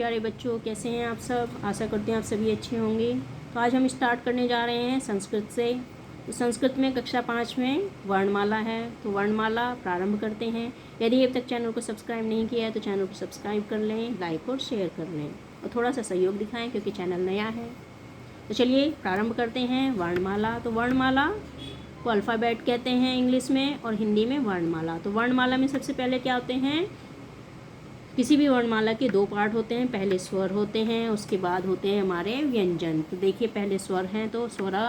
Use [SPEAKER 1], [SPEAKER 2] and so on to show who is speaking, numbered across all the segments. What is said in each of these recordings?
[SPEAKER 1] प्यारे बच्चों, कैसे हैं आप सब। आशा करते हैं आप सभी अच्छे होंगे। तो आज हम स्टार्ट करने जा रहे हैं संस्कृत से। तो संस्कृत में कक्षा 5 में वर्णमाला है, तो वर्णमाला प्रारंभ करते हैं। यदि अब तक चैनल को सब्सक्राइब नहीं किया है तो चैनल को सब्सक्राइब कर लें, लाइक और शेयर कर लें और थोड़ा सा सहयोग दिखाएँ क्योंकि चैनल नया है। तो चलिए प्रारंभ करते हैं वर्णमाला। तो वर्णमाला को अल्फ़ाबेट कहते हैं इंग्लिश में और हिंदी में वर्णमाला। तो वर्णमाला में सबसे पहले क्या होते हैं, किसी भी वर्णमाला के दो पार्ट होते हैं। पहले स्वर होते हैं, उसके बाद होते हैं हमारे व्यंजन। तो देखिए पहले स्वर हैं तो स्वरा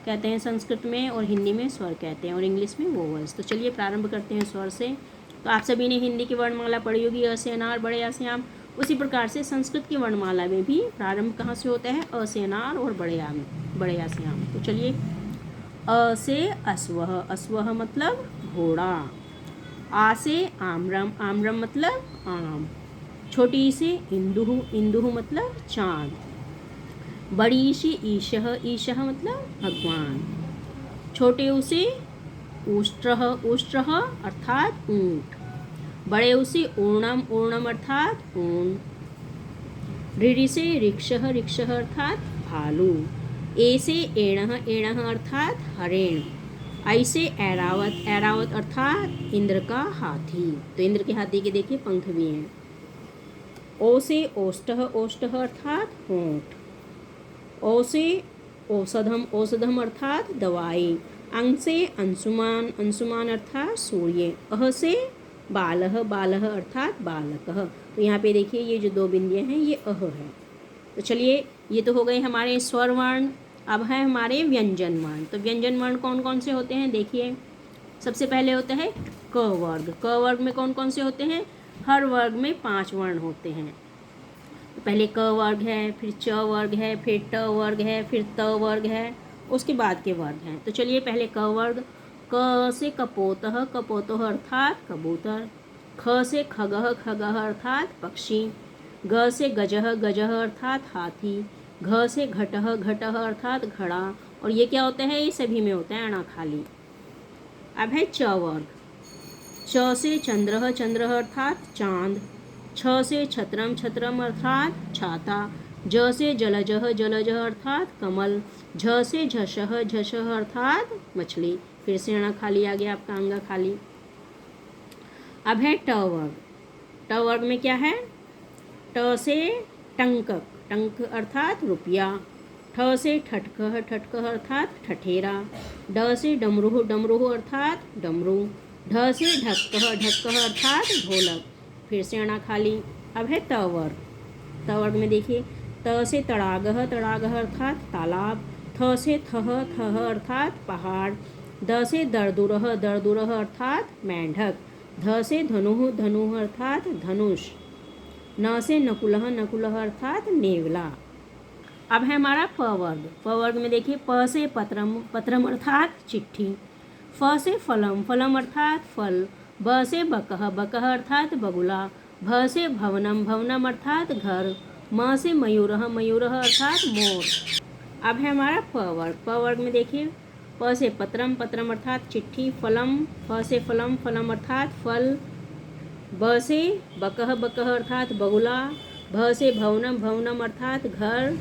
[SPEAKER 1] कहते हैं संस्कृत में, और हिंदी में स्वर कहते हैं और इंग्लिश में वोवल्स। तो चलिए प्रारंभ करते हैं स्वर से। तो आप सभी ने हिंदी की वर्णमाला पढ़ी होगी, अ से अनार, बड़े आ से आम। उसी प्रकार से संस्कृत की वर्णमाला में भी प्रारंभ कहाँ से होता है, अ से अनार और बड़े आ से आम। तो चलिए अ से अस्वह, अस्वह मतलब घोड़ा। आ से आम्रम, आम्रम मतलब आम। छोटी से इंदुह, इंदुह मतलब चाँद। बड़ी से ईशः, ईशः मतलब भगवान। छोटे उ से ऊष्ट्रः, ऊष्ट्रः अर्थात ऊँट। बड़े उ से ऊर्णम, ऊर्णम अर्थात ऊन। ऋ से ऋक्षः, ऋक्षः अर्थात भालू। ए से एणः, एणः अर्थात हरेण। आई से ऐरावत, ऐरावत अर्थात इंद्र का हाथी। तो इंद्र के हाथी के देखिए पंख भी हैं। ओ से ओष्ठः, ओष्ठः अर्थात होंठ। ओ से औषधम, औषधम अर्थात दवाई। अंग से अंशुमान, अंशुमान अर्थात सूर्य। अह से बालः, बालः अर्थात बालकः। तो यहाँ पे देखिए ये जो दो बिंदियाँ हैं ये अह है। तो चलिए ये तो हो गए हमारे स्वर वर्ण। अब है हमारे व्यंजन वर्ण। तो व्यंजन वर्ण कौन कौन से होते हैं देखिए। सबसे पहले होता है क वर्ग। क वर्ग में कौन कौन से होते हैं, हर वर्ग में 5 वर्ण होते हैं। तो पहले क वर्ग है, फिर च वर्ग है, फिर ट वर्ग है, फिर त वर्ग है, उसके बाद के वर्ग हैं। तो चलिए पहले क वर्ग। क से कपोतः, कपोतः अर्थात कबूतर। ख से खगः, खगः अर्थात पक्षी। ग से गजः, गजः अर्थात हाथी। घ से घटः, घटः अर्थात घड़ा। और ये क्या होता है, ये सभी में होता है अणा खाली। अब है च वर्ग। च से चंद्रः, चंद्रः अर्थात चांद। छ से छत्रम, छत्रम अर्थात छाता। ज से जलजः, जलजः अर्थात कमल। झ से झषः, झषः अर्थात मछली। फिर से अणा खाली आ गया आपका अंगा खाली। अब है ट वर्ग। ट वर्ग में क्या है, ट से टंकक, टंक अर्थात रुपया। ठ से ठटकह, ठटकह अर्थात ठठेरा। ड से डमरूह, डमरूह अर्थात डमरू। ढ से ढक्कह, ढक्कह अर्थात ढोलक। फिर से अणा खाली। अब है त वर्ग। त वर्ग में देखिए त से तड़ागह, तड़ागह अर्थात तालाब। थ से थह, थह अर्थात पहाड़। द से दरदुरह, दरदुरह अर्थात मेंढक। ध से धनुः, धनुः अर्थात धनुष। न से नकुलः, नकुलः अर्थात नेवला। अब है हमारा प वर्ग। प वर्ग में देखिए प से पत्रम, पत्रम अर्थात चिट्ठी। फ से फलम, फलम अर्थात फल। ब से बकह, बकह अर्थात बगुला। भ से भवनम, भवनम अर्थात घर। म से मयूरः, मयूरः अर्थात मोर। अब है हमारा प वर्ग। प वर्ग में देखिए प से पत्रम, पत्रम अर्थात चिट्ठी। फलम, फ से फलम, फलम अर्थात फल। ब से बकह, बकह अर्थात बगुला। भ से भवनम, भवनम अर्थात घर।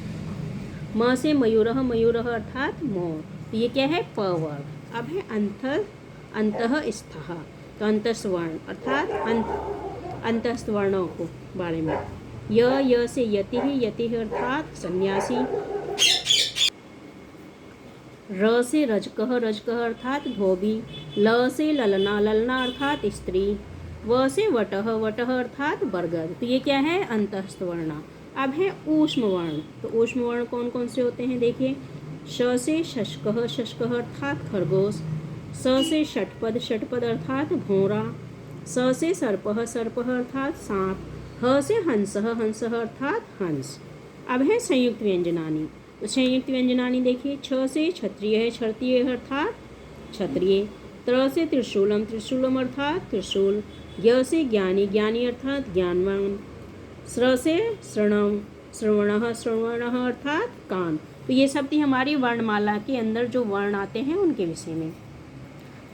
[SPEAKER 1] म से मयूरः, मयूरः अर्थात मोर। तो ये क्या है, प वर्ग। अब है अंतःस्थः। तो अंतःस्वर्ण अर्थात अंतःस्वर्णों को बारे में। य से यतिः, यतिः अर्थात सन्यासी। र से रजकः, रजकः अर्थात धोबी। ल से ललना, ललना अर्थात स्त्री। व से वटः, वटः अर्थात बरगद। तो ये क्या है, अंतःस्थ वर्ण। अब है ऊष्म वर्ण। तो ऊष्म वर्ण कौन कौन से होते हैं देखिए। श से शशकः, शशकः अर्थात खरगोश। स से षटपद, षटपद अर्थात भौरा। स से सर्पः, सर्पः अर्थात सांप। ह से हंसः, हंसः अर्थात हंस। अब है संयुक्त व्यंजनानी। तो संयुक्त व्यंजनानी देखिए छ से क्षत्रिय है, क्षत्रिय अर्थात क्षत्रिय। त्र से त्रिशूलम, त्रिशूलम अर्थात त्रिशूल। य से ज्ञानी, ज्ञानी अर्थात ज्ञानवान। स्र से श्रवणम, श्रवणः, श्रवणः अर्थात कान। तो ये सब थी हमारी वर्णमाला के अंदर जो वर्ण आते हैं उनके विषय में।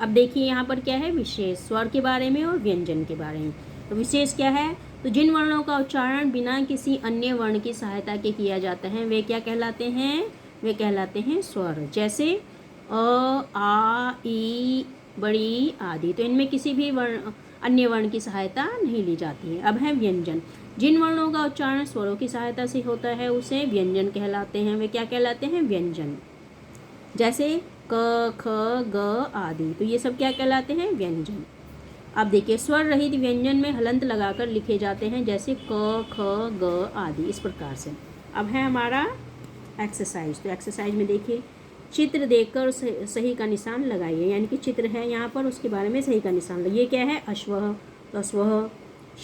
[SPEAKER 1] अब देखिए यहाँ पर क्या है, विशेष स्वर के बारे में और व्यंजन के बारे में। तो विशेष क्या है, तो जिन वर्णों का उच्चारण बिना किसी अन्य वर्ण की सहायता के किया जाता है वे क्या कहलाते हैं? वे कहलाते हैं स्वर। जैसे अ, आ, ई, बड़ी आदि। तो इनमें किसी भी वर्ण अन्य वर्ण की सहायता नहीं ली जाती है। अब है व्यंजन। जिन वर्णों का उच्चारण स्वरों की सहायता से होता है उसे व्यंजन कहलाते हैं। वे क्या कहलाते हैं? व्यंजन। जैसे क, ख, ग आदि। तो ये सब क्या कहलाते हैं? व्यंजन। अब देखिए स्वर रहित व्यंजन में हलंत लगाकर लिखे जाते हैं, जैसे क, ख, ग आदि, इस प्रकार से। अब है हमारा एक्सरसाइज। तो एक्सरसाइज में देखिए चित्र देखकर सही का निशान लगाइए, यानी कि चित्र है यहाँ पर, उसके बारे में सही का निशान लगाइए। ये क्या है? अश्वः, तो अश्वः।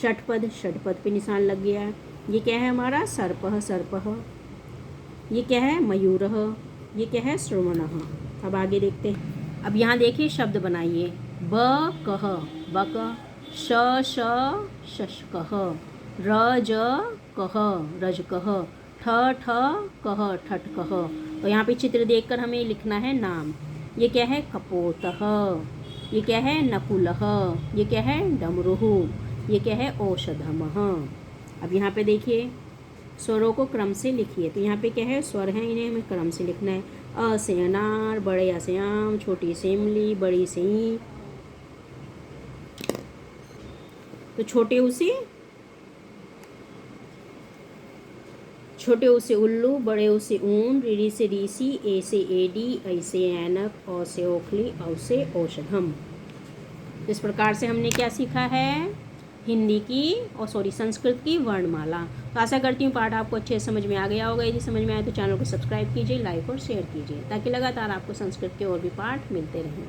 [SPEAKER 1] षट्पद, षट्पद पे निशान लग गया। ये क्या है हमारा? सर्पः, सर्पः। ये क्या है? मयूरः। ये क्या है? श्रवणः। अब आगे देखते हैं। अब यहाँ देखिए शब्द बनाइए। ब कह, बक। श श शशकः। र ज कह, रजकः। ठ ठ कह, ठठकः। तो यहाँ पे चित्र देखकर हमें लिखना है नाम। ये क्या है? कपोतः। ये क्या है? नकुलः। ये क्या है? डमरुः। ये क्या है? औषधमः। अब यहाँ पे देखिए स्वरों को क्रम से लिखिए। तो यहाँ पे क्या है? स्वर हैं, इन्हें हमें क्रम से लिखना है। अ से अनार, बड़े अ से आम, छोटी से इमली, बड़ी से ईंट। तो छोटे ऊ से उल्लू, बड़े ऊ से ऊन, रीढ़ी से रीसी, ए से एडी, ऐ से ऐनक, औ से ओखली, औ से औषधम। इस प्रकार से हमने क्या सीखा है? हिंदी की संस्कृत की वर्णमाला। तो आशा करती हूँ पाठ आपको अच्छे से समझ में आ गया होगा। यदि समझ में आए तो चैनल को सब्सक्राइब कीजिए, लाइक और शेयर कीजिए, ताकि लगातार आपको संस्कृत के और भी पाठ मिलते रहें।